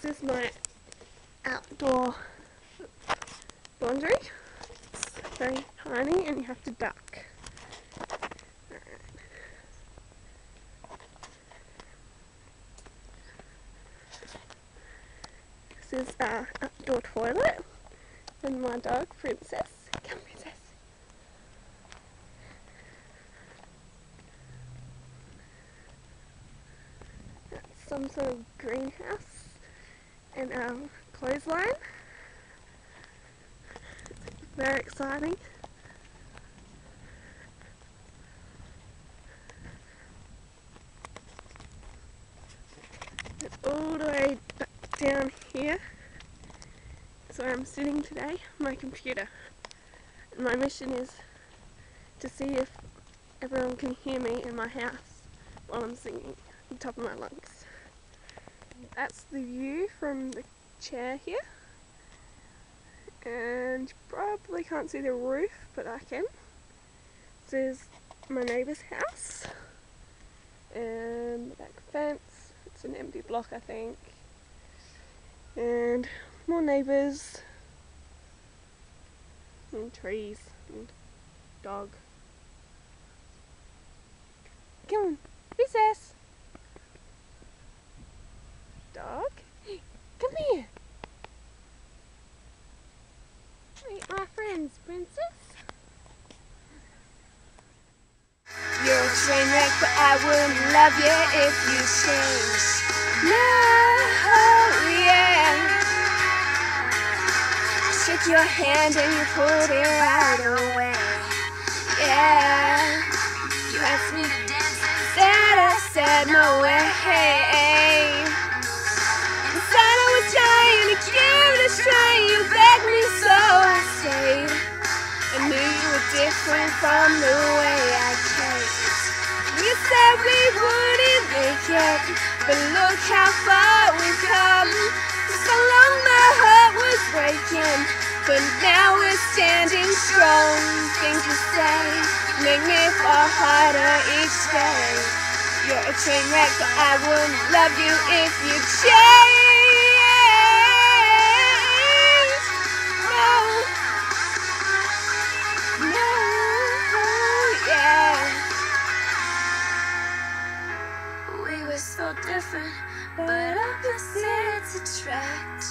This is my outdoor laundry. It's very tiny and you have to duck. This is our outdoor toilet and my dog, Princess. Come, Princess. That's some sort of greenhouse and our clothesline. Very exciting. And all the way back down here is where I'm sitting today, my computer. And my mission is to see if everyone can hear me in my house while I'm singing at the top of my lungs. That's the view from the chair here. And you probably can't see the roof, but I can. This is my neighbour's house. And the back fence. It's an empty block, I think. And more neighbours. And trees. And dog. Come on, Princess. Dog, come here. Meet my friends, Princess. You're a train wreck, but I wouldn't love you if you changed. No, yeah. I shook your hand and you pulled it right away. Yeah. You asked me to dance instead, I said no way. Inside I was trying to give it a try. You begged me so I stayed. I knew you were different from the way I came. You said we wouldn't make it, but look how far we've come. For so long my heart was breaking, but now we're standing strong. Things you say make me fall harder each day. You're a train wreck, but I wouldn't love you if you changed. So different, but opposites attract.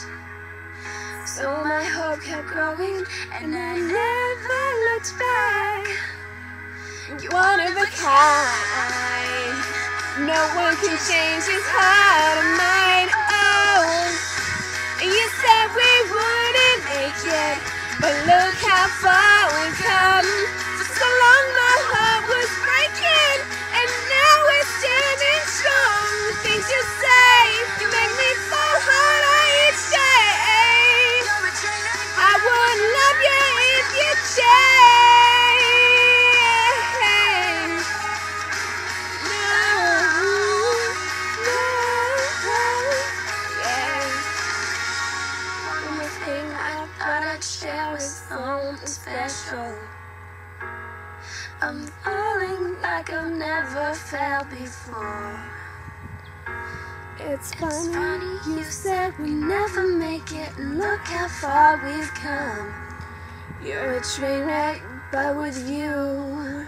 So my hope kept growing, and I never looked back. You're one of a kind. No one can change this heart of mine. Oh, and you said we wouldn't make it, but look how far we've come. For so long my heart was breaking, and now we're standing strong. Things you say, you make me fall harder each day. I wouldn't love you if you changed. No, yeah. One more thing I thought I'd share with something special. I'm falling like I've never felt before. It's funny, you said we never make it, and look how far we've come. You're a train wreck, but with you,